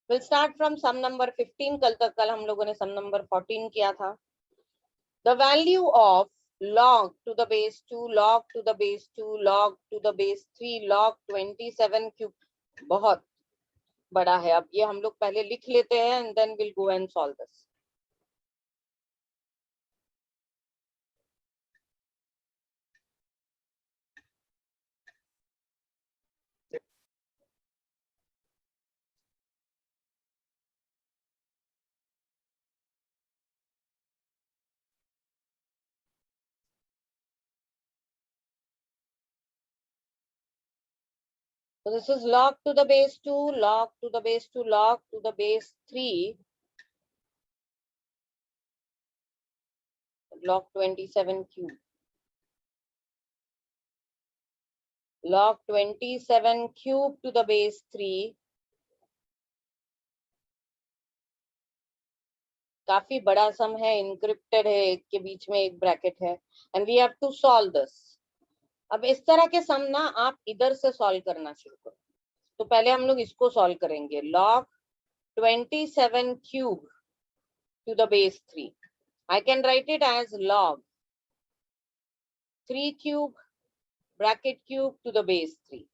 Will start from some number 15. कल हम लोगों ने सम नंबर 14 किया था. The value of log to the base 2 log to the base 2 log to the base 3 log 27 cube बहुत बड़ा है. अब ये हम लोग पहले लिख लेते हैं and then will go and solve this. So this is log to the base 2 log to the base 2 log to the base 3 log 27 cube log 27 cube to the base 3. काफी बड़ा सम है, इनक्रिप्टेड है, एक के बीच में एक ब्रैकेट है and we have to solve this. अब इस तरह के सम ना आप इधर से सॉल्व करना शुरू करो. तो पहले हम लोग इसको सॉल्व करेंगे. log 27 cube to the base 3. I can write it as log 3 cube bracket cube to the base 3.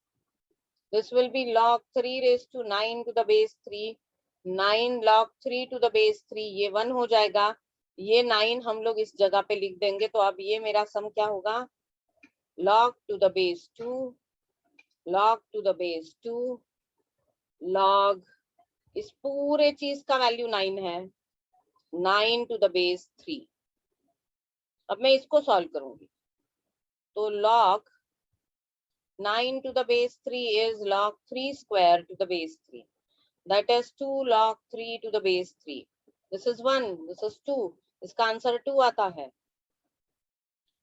This will be log 3 raised to 9 to the base 3. 9 log 3 to the base 3. ये 1 हो जाएगा. ये 9 हम लोग इस जगह पे लिख देंगे. तो अब ये मेरा सम क्या होगा? log to the base 2 log to the base 2 log इस पूरे चीज का वैल्यू 9 है. 9 to the base 3. अब मैं इसको सॉल्व करूंगी. तो log 9 to the base 3 is log 3 square to the base 3. That is 2 log 3 to the base 3. This is 1, this is 2. इसका आंसर 2 आता है.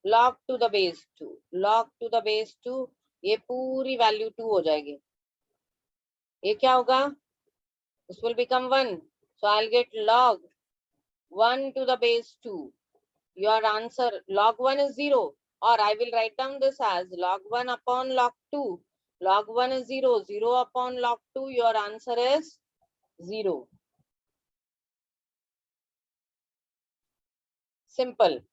log to the base 2 log to the base 2. ये पूरी वैल्यू 2 हो जाएगी. ये क्या होगा? This will become 1. So I'll get log 1 to the base 2. Your answer log 1 is 0. Or I will write down this as log 1 upon log 2. Log 1 is 0. 0 upon log 2. Your answer is 0. Simple.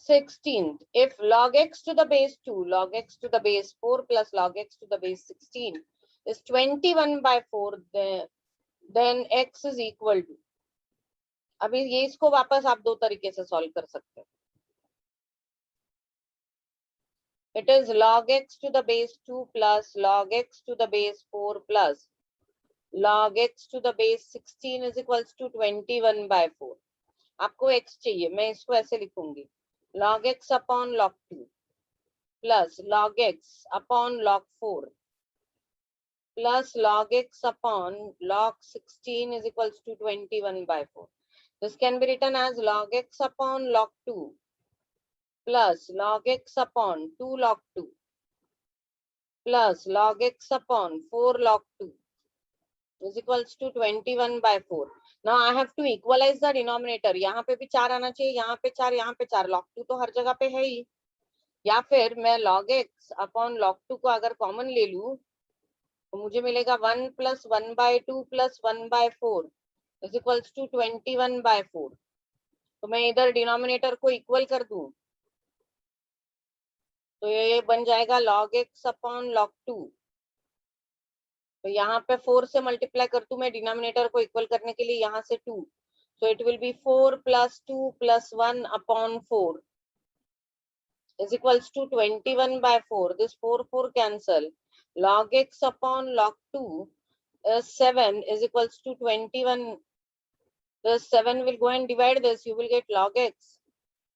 Sixteenth, if log x to the base 2 log x to the base 4 plus log x to the base 16 is 21 by 4, then x is equal to. अभी ये इसको वापस आप दो तरीके से solve कर सकते हैं. It is log x to the base 2 plus log x to the base 4 plus log x to the base 16 is equals to 21 by 4. आपको x चाहिए, मैं इसको ऐसे लिखूंगी. log x upon log 2 plus log x upon log 4 plus log x upon log 16 is equals to 21 by 4. This can be written as log x upon log 2 plus log x upon 2 log 2 plus log x upon 4 log 2 is equals to 21 by 4. Now I have to equalize the denominator. यहाँ पे भी 4 आना चाहिए, यहाँ पे 4, यहाँ पे 4. log 2 तो हर जगह पे है ही. या फिर मैं log x अपॉन log 2 को अगर कॉमन ले लूं तो मुझे मिलेगा 1 plus 1 by 2 plus 1 by 4 is equals to 21 by 4. तो मैं इधर डिनोमिनेटर को इक्वल कर दूं तो ये बन जाएगा log x अपॉन log 2. तो यहाँ पे 4 से मल्टीप्लाई कर दूं मैं डिनोमिनेटर को इक्वल करने के लिए, यहाँ से 2. So it will be 4 plus 2 plus 1 upon 4 is equals to 21 by 4. This 4 cancel. Log x upon log 2 is 7 is equals to 21. The 7 will go and divide this. You will get log x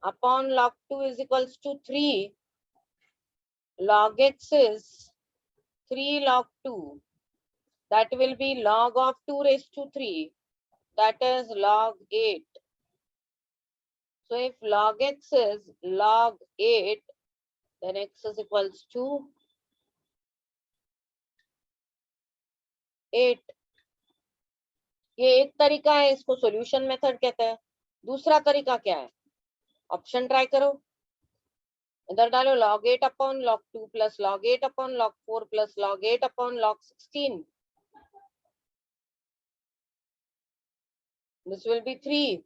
upon log 2 is equals to 3. Log x is 3 log 2. That will be log of 2 raised to 3. That is log 8. So if log x is log 8, then x is equals to 8. ये एक तरीका है, इसको solution method कहते हैं. दूसरा तरीका क्या है? ऑप्शन ट्राई करो. इधर डालो log 8 upon log 2 plus log 8 upon log 4 plus log 8 upon log 16. This will be 3.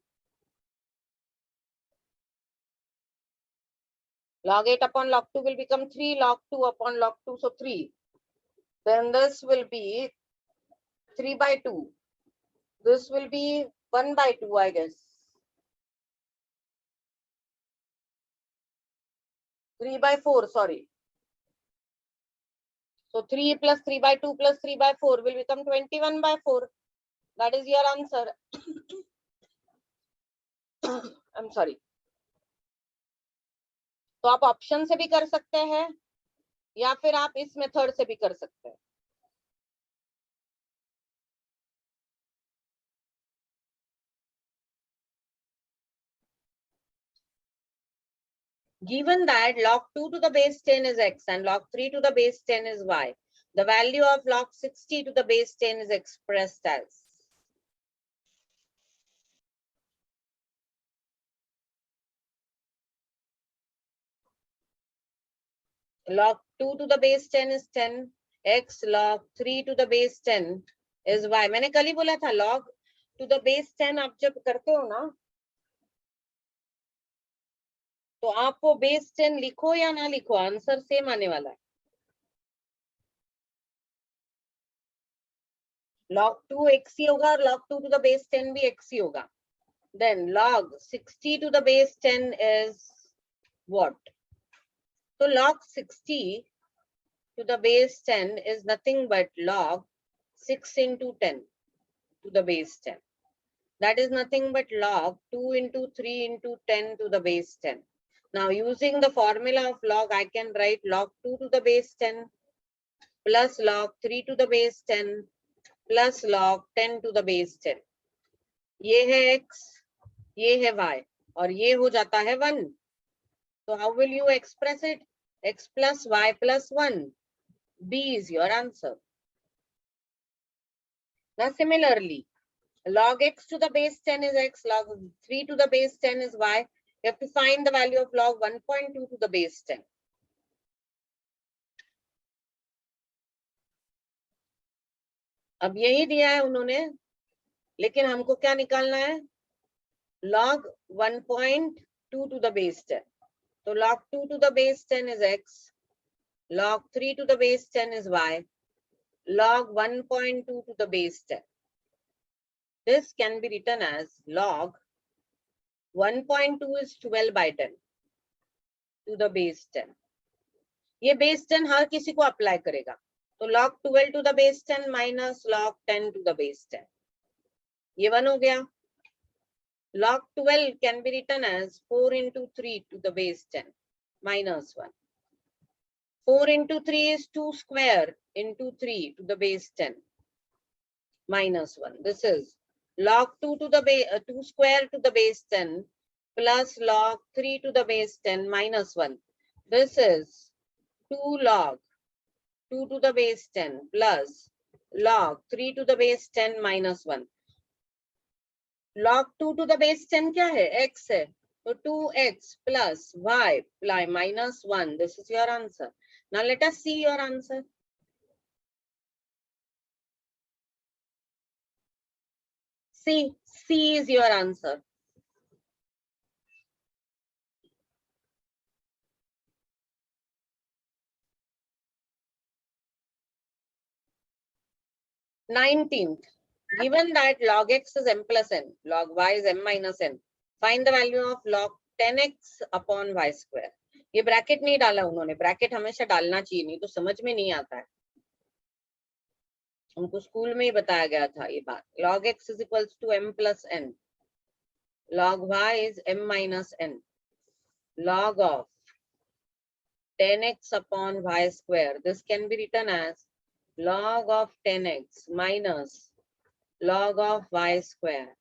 Log 8 upon log 2 will become 3 log 2 upon log 2, so 3. Then this will be 3 by 2. This will be 1 by 2, I guess. 3 by 4, sorry. So 3 plus 3 by 2 plus 3 by 4 will become 21 by 4. That is your answer. I'm sorry. तो आप option से भी कर सकते हैं या फिर आप इस मेथड से भी कर सकते हैं. Given that log 2 to the base 10 is x and log 3 to the base 10 is y, the value of log 60 to the base 10 is expressed as. Log 2 to the base 10 is 10, x log 3 to the base 10 is y. मैंने कल ही बोला था log to the base 10 आप जब करते हो ना तो आप वो base 10 लिखो या ना लिखो आंसर सेम आने वाला है. log 2 x ही होगा और log 2 to the base 10 भी x ही होगा. Then log 60 to the base 10 is what? So log 60 to the base 10 is nothing but log 6 into 10 to the base 10. That is nothing but log 2 into 3 into 10 to the base 10. Now using the formula of log, I can write log 2 to the base 10 plus log 3 to the base 10 plus log 10 to the base 10. ये है x, ये है y और ये हो जाता है 1. So how will you express it? X plus y plus 1. B is your answer. Now similarly, log x to the base 10 is x, log 3 to the base 10 is y. You have to find the value of log 1.2 to the base 10. अब यही दिया है उन्होंने, लेकिन हमको क्या निकालना है? log 1.2 to the base 10. So log 2 to the base 10 is x, log 3 to the base 10 is y, log 1.2 to the base 10. This can be written as log 1.2 is 12 by 10 to the base 10. ये base 10 हर किसी को apply करेगा. तो log 12 to the base 10 minus log 10 to the base 10. ये 1 हो गया. Log 12 can be written as 4 into 3 to the base 10 minus 1. 4 into 3 is 2 square into 3 to the base 10 minus 1. This is log 2 to the base 2 square to the base 10 plus log 3 to the base 10 minus 1. This is 2 log 2 to the base 10 plus log 3 to the base 10 minus 1. Log 2 to the base 10 क्या है? X है. So 2x plus y minus 1. This is your answer. Now let us see your answer. C is your answer. Nineteenth. Given that log x is m plus n, log y is m minus n, find the value of log 10x upon y square. ये bracket नहीं डाला उन्होंने. Bracket हमेशा डालना चाहिए, नहीं तो समझ में नहीं आता है. हमको स्कूल में ही बताया गया था ये बात. log x is equals to m plus n, log y is m minus n, log of 10x upon y square. This can be written as log of 10x minus log of y square,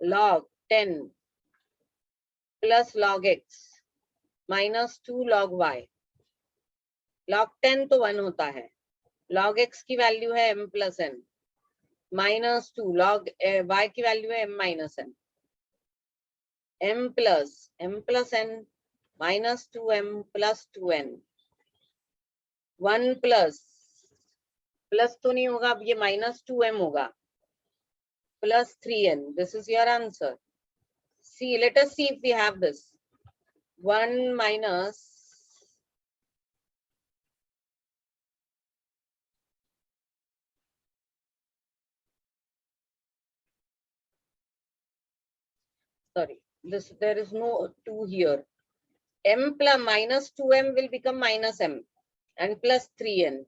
log 10 plus log x minus 2 log y. log 10 तो 1 होता है. log x की value है m plus n minus 2 log y की value है m minus n. m plus n minus 2m plus 2n, 1 plus तो नहीं होगा, अब ये minus 2m होगा, plus 3n. This is your answer. See, let us see if we have this. 1 minus this, there is no 2 here. M plus minus 2m will become minus m and plus 3n.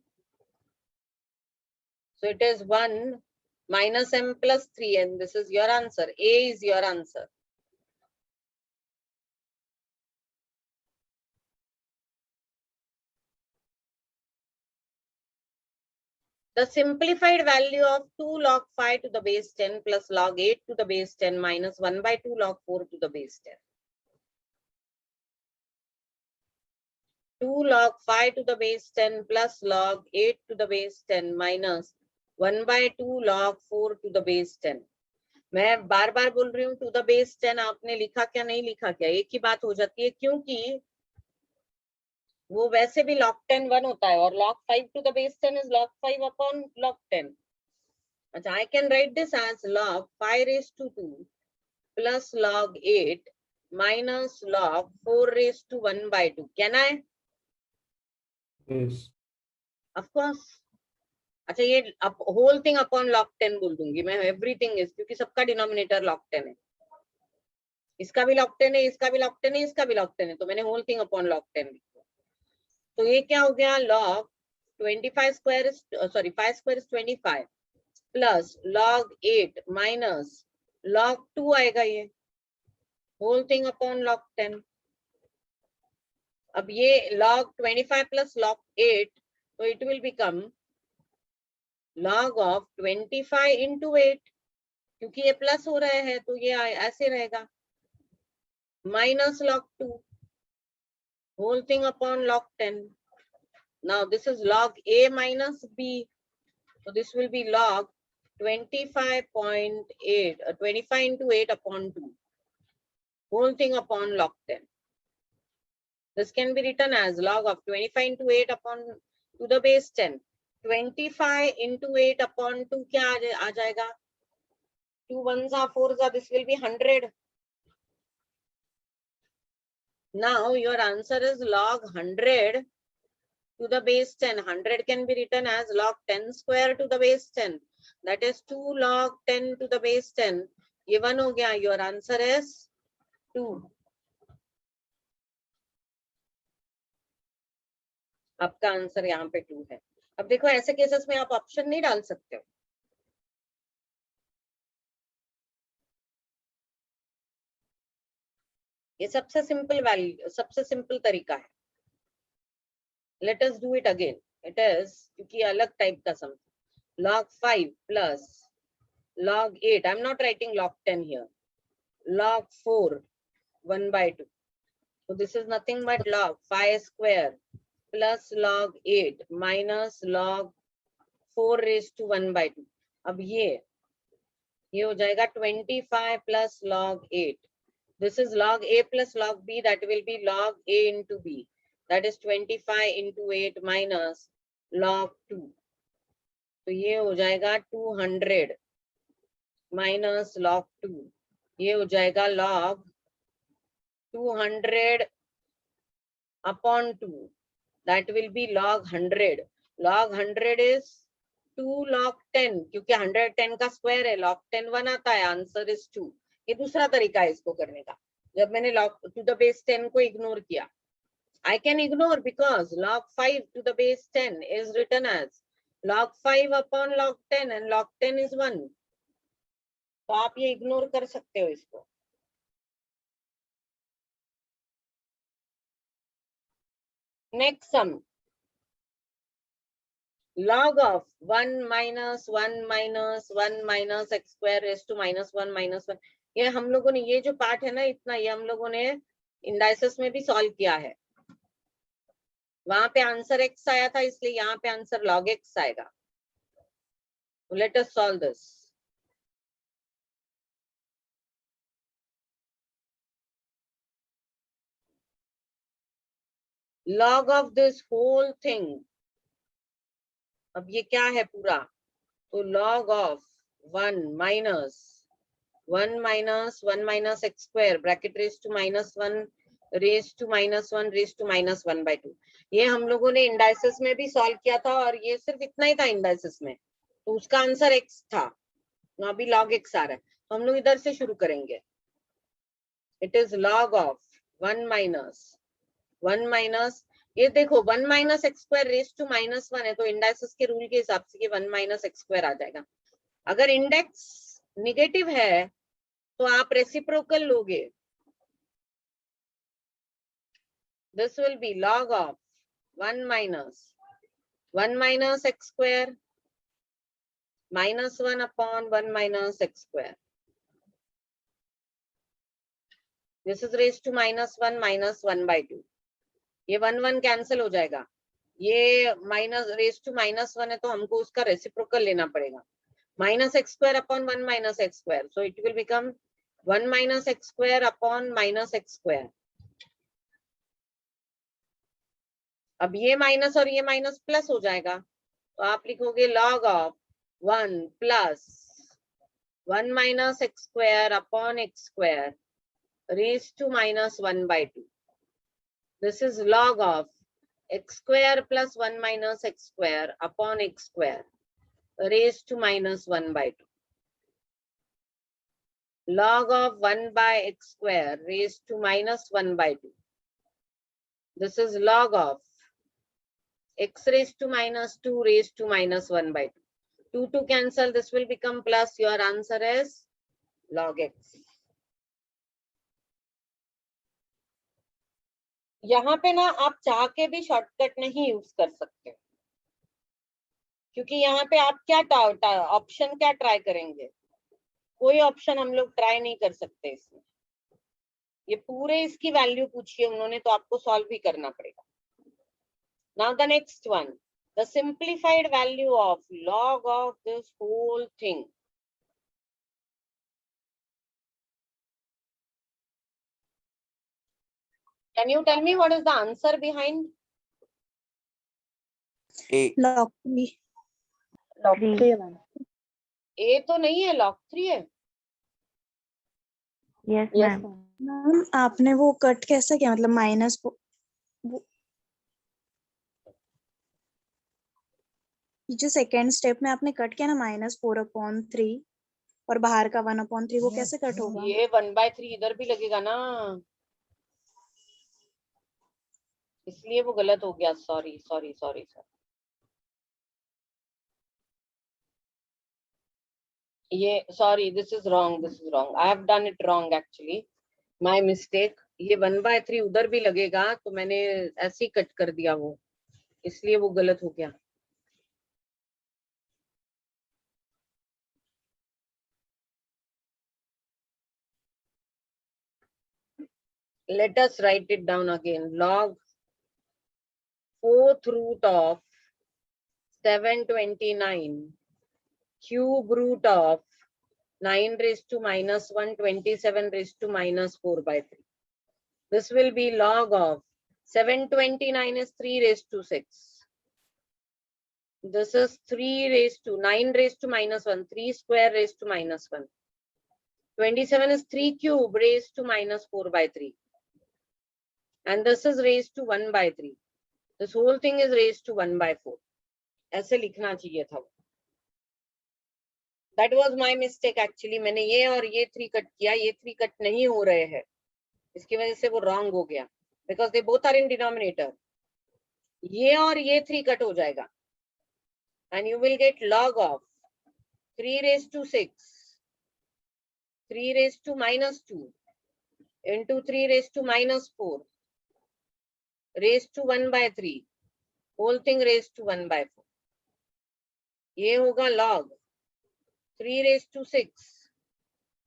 So it is 1 minus m plus 3n. This is your answer. A is your answer. The simplified value of 2 log 5 to the base 10 plus log 8 to the base 10 minus 1 by 2 log 4 to the base 10. 2 log 5 to the base 10 plus log 8 to the base 10 minus 1 by 2 log 4 to the base 10. मैं बार बार बोल रही हूँ to the base 10, आपने लिखा क्या नहीं लिखा क्या, एक ही बात हो जाती है, क्योंकि वो वैसे भी log 10 1 होता है और log 5 to the base 10 is log 5 upon log 10. अच्छा, I can write this as log 5 raised to 2 plus log 8 minus log 4 raised to 1 by 2. Can I? Yes. Of course. अच्छा, ये whole thing upon log 10 बोल दूंगी मैं, everything is, क्योंकि सबका denominator log 10 है, इसका भी log 10 है, इसका भी log 10 है, इसका भी log 10 है, तो मैंने whole thing upon log 10 लिखा. तो ये क्या हो गया, log 25 square is 5 square is 25 plus log 8 minus log 2 आएगा, ये whole thing upon log 10. अब ये log 25 plus log 8, तो it will become log of 25 into 8, क्योंकि ये प्लस हो रहा है तो ये ऐसे रहेगा, minus log 2, whole thing upon log 10. Now this is log a minus b, so this will be log 25.8, 25 into 8 upon 2, whole thing upon log 10. This can be written as log of 25 into 8 upon to the base 10. 25 into 8 upon 2 क्या आ जाएगा, 2 1s are 4s are, this will be 100. Now your answer is log 100 to the base 10. 100 can be written as log 10 square to the base 10. That is 2 log 10 to the base 10. ये 1 हो गया. Your answer is 2. आपका answer यहाँ पे 2 है. अब देखो ऐसे केसेस में आप ऑप्शन नहीं डाल सकते हो. ये सबसे सिंपल वैल्यू, सबसे सिंपल तरीका है. Let us do it again. It is क्योंकि अलग टाइप का सम. Log 5 plus log 8. I'm not writing log 10 here. Log 4 1 by 2. So this is nothing but log 5 square plus log 8 minus log 4 raised to 1 by 2. अब ये हो जाएगा 25 plus log 8. This is log a plus log b, that will be log a into b. That is 25 into 8 minus log 2. तो ये हो जाएगा 200 minus log 2. ये हो जाएगा log 200 upon 2. That will be log 100. Log 100 is 2 log 10, क्योंकि 110 का square है, log 10 1 आता है, आंसर इज 2. ये दूसरा तरीका है इसको करने का. जब मैंने log to the base 10 को इग्नोर किया, I can ignore because log 5 to the base 10 is written as log 5 upon log 10 and log 10 is 1. तो आप ये इग्नोर कर सकते हो इसको. Next sum. Log of 1 minus 1 minus 1 minus x square raised to minus 1 minus 1. ये हम लोगों ने, ये जो पार्ट है ना इतना, ये हम लोगों ने इंडाइसेस में भी सॉल्व किया है. वहां पे आंसर x आया था, इसलिए यहाँ पे आंसर log x आएगा. Let us solve this. log of this whole thing, अब ये क्या है पूरा, तो log of 1 minus 1 minus x square bracket raised to minus 1 raised to minus 1 raised to minus 1 by 2. ये हम लोगों ने इंडाइसिस में भी सॉल्व किया था और ये सिर्फ इतना ही था इंडाइसिस में, तो उसका आंसर x था, अभी log x आ रहा है, तो हम लोग इधर से शुरू करेंगे. It is log of 1 minus ये देखो 1 minus x square raised to minus 1 है, तो इंडाइसिस के रूल के हिसाब से ये 1 minus x square आ जाएगा. अगर इंडेक्स निगेटिव है तो आप रेसिप्रोकल लोगे. This will be log of 1 minus x square minus 1 upon 1 minus x square. This is raised to minus 1 by 2. ये 1 कैंसिल हो जाएगा, ये माइनस रेज टू माइनस 1 है तो हमको उसका रेसिप्रोकल लेना पड़ेगा. minus x square upon 1 minus x square, so it will become 1 minus x square upon minus x square. अब ये माइनस और ये माइनस प्लस हो जाएगा, तो आप लिखोगे log of 1 plus 1 minus x square upon x square raised to minus 1 by 2. This is log of x square plus 1 minus x square upon x square raised to minus 1 by 2. Log of 1 by x square raised to minus 1 by 2. This is log of x raised to minus 2 raised to minus 1 by 2. 2 cancel, this will become plus. Your answer is log x. यहाँ पे ना आप चाह के भी shortcut नहीं use कर सकते, क्योंकि यहाँ पे आप क्या ऑप्शन क्या ट्राई करेंगे, कोई ऑप्शन हम लोग ट्राई नहीं कर सकते इसमें. ये पूरे इसकी वैल्यू पूछी है उन्होंने, तो आपको सॉल्व भी करना पड़ेगा. Now the next one, the simplified value of log of this whole thing. Can you tell me what is the answer behind? log 3. log 3 ma'am. A तो नहीं है, log 3 है. Yes Yes, ma'am. मैम आपने वो cut कैसा किया, मतलब minus जो सेकेंड स्टेप में आपने कट किया ना -4/3 और बाहर का 1/3, वो कैसे कट होगा? ये 1/3 इधर भी लगेगा ना, इसलिए वो गलत हो गया. सॉरी. ये sorry, this is wrong. I have done it wrong actually, my mistake. ये 1/3 उधर भी लगेगा, तो मैंने ऐसे ही कट कर दिया वो, इसलिए वो गलत हो गया. Let us write it down again. Log 4th root of 729 cube root of 9 raised to minus 1 27 raised to minus 4 by 3. This will be log of 729 is 3 raised to 6. This is 3 raised to 9 raised to minus 1, 3 square raised to minus 1. 27 is 3 cube raised to minus 4 by 3. And this is raised to 1 by 3. This whole thing is raised to 1 by 4. ऐसे लिखना चाहिए था. That was my mistake actually. मैंने ये और ये 3 cut किया, ये 3 कट नहीं हो रहे हैं, इसकी वजह से वो रॉन्ग हो गया. Because they both are in denominator. ये और ये 3 कट हो जाएगा. And you will get log of 3 raised to 6, 3 raised to minus 2 into 3 raised to minus 4 raised to 1 by 3, whole thing raised to 1 by 4. ये होगा log 3 raised to 6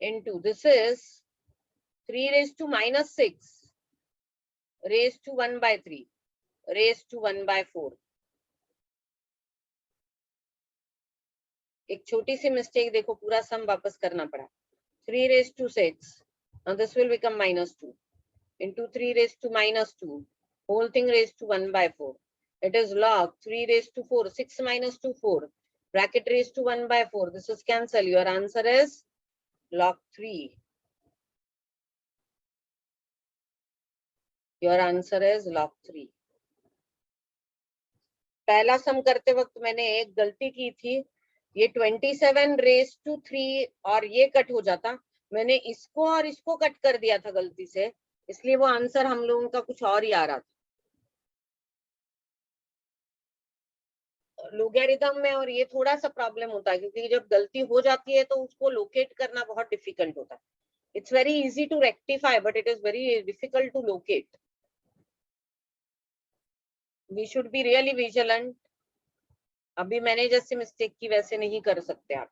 into, this is 3 raised to minus 6 raised to 1 by 3 raised to 1 by 4. एक छोटी सी mistake देखो, पूरा सम वापस करना पड़ा. 3 raised to 6, now this will become minus 2 into 3 raised to minus 2 whole thing raised to 1 by 4. It is log 3 raised to 4. 6 minus 2, 4. Bracket raised to 1 by 4. This is cancel. Your answer is log 3. Your answer is log 3. पहला सम करते वक्त मैंने एक गलती की थी. ये 27 raise to 3 और ये कट हो जाता. मैंने इसको और इसको कट कर दिया था गलती से, इसलिए वो आंसर हम लोगों का कुछ और ही आ रहा था लोगैरिथम में. और ये थोड़ा सा प्रॉब्लम होता है क्योंकि जब गलती हो जाती है तो उसको लोकेट करना बहुत डिफिकल्ट होता है. It's very easy to rectify but it is very difficult to locate. We should be really vigilant. अभी मैंने जैसे मिस्टेक की वैसे नहीं कर सकते आप.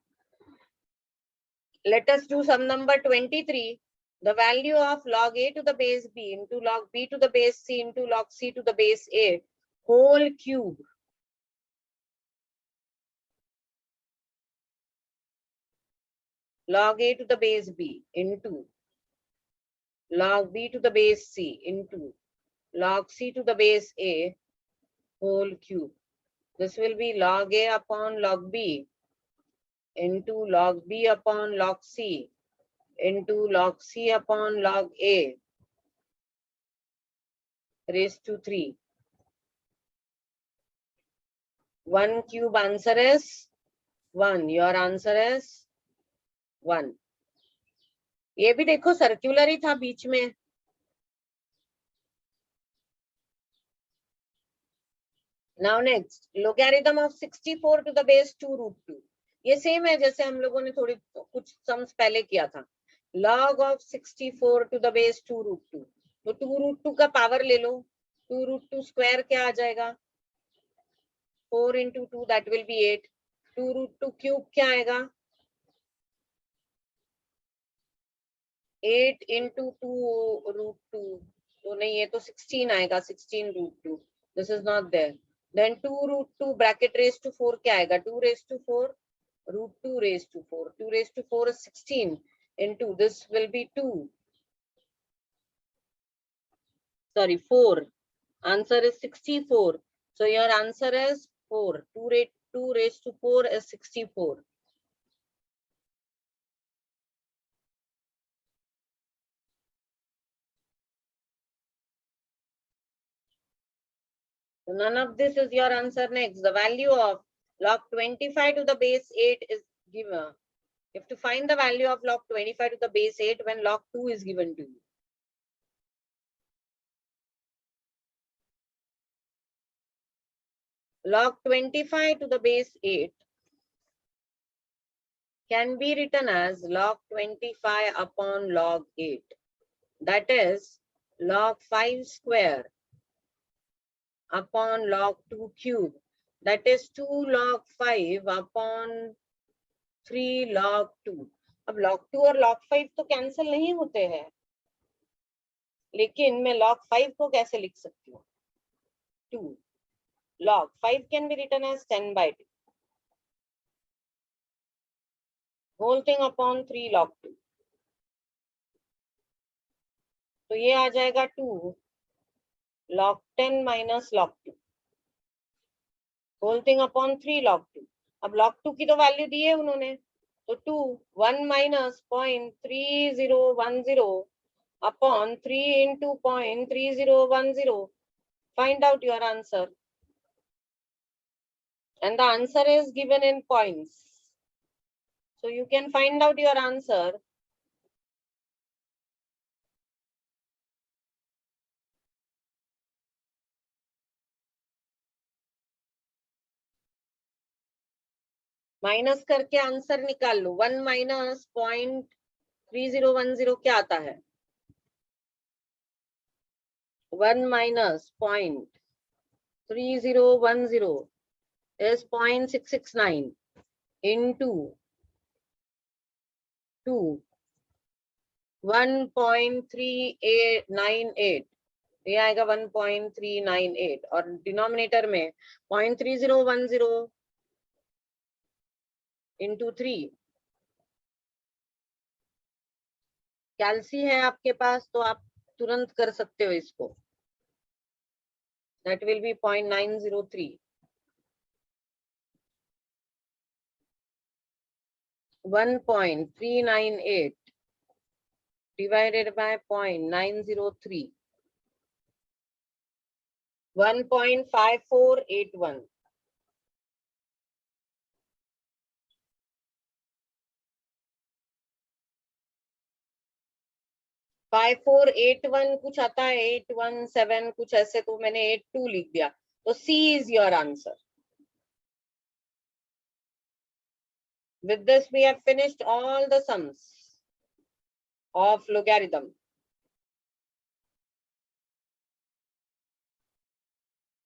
Let us do sum number 23. The value of log a to the base b into log b to the base c into log c to the base a whole cube. Log a to the base b into log b to the base c into log c to the base a whole cube. This will be log a upon log b into log b upon log c into log c upon log a raised to 3. 1 cube answer is 1. Your answer is 1. ये भी देखो circular ही था बीच में. Now next, logarithm of 64 to the base 2 root 2. ये same है जैसे हम लोगों ने थोड़ी कुछ सम्स पहले किया था. log of 64 to the base 2 root 2. तो 2 root 2 का पावर ले लो. 2 root 2 स्क्वायर क्या आ जाएगा? 4 into 2 that will be 8. 2 root 2 cube क्या आएगा? 8 into 2 root 2. तो नहीं, ये तो 16 आएगा. 16 root 2. This is not there. Then 2 root 2 bracket raised to 4 क्या आएगा? 2 raised to 4 root 2 raised to 4. 2 raised to 4 is 16 into this will be 2. Sorry, 4. Answer is 64. So your answer is 4. 2 raised to 4 is 64. So none of this is your answer. Next, the value of log 25 to the base 8 is given. You have to find the value of log 25 to the base 8 when log 2 is given to you. Log 25 to the base 8 can be written as log 25 upon log 8. That is log 5 square upon log 2 cube. That is 2 log 5 upon 3 log 2. अब log 2 और log 5 तो cancel नहीं होते हैं, लेकिन मैं log 5 को कैसे लिख सकती हूँ? 2 log 5 can be written as 10 by 2. Whole thing upon 3 log 2. तो ये आ जाएगा 2 log 10 minus log 2. Whole thing upon 3 log 2. अब log 2 की तो वैल्यू दी है उन्होंने, तो 2 1 minus 0.3010 upon 3 into 0.3010. Find out your answer. And the answer is given in points. So you can find out your answer. Minus करके answer निकाल लो. 1 minus 0.3010 क्या आता है? 1 minus 0.3010 is 0.669 into 2 1.3898. ये आएगा 1.398 और डिनोमिनेटर में 0.3010 into 3. कैल्सी है आपके पास तो आप तुरंत कर सकते हो इसको. That will be 0.903. 1.398 divided by 0.903. 1.5481. 5481 कुछ आता है 817 कुछ ऐसे, तो मैंने 82 लिख दिया, तो C is your answer. With this we have finished all the sums of logarithm.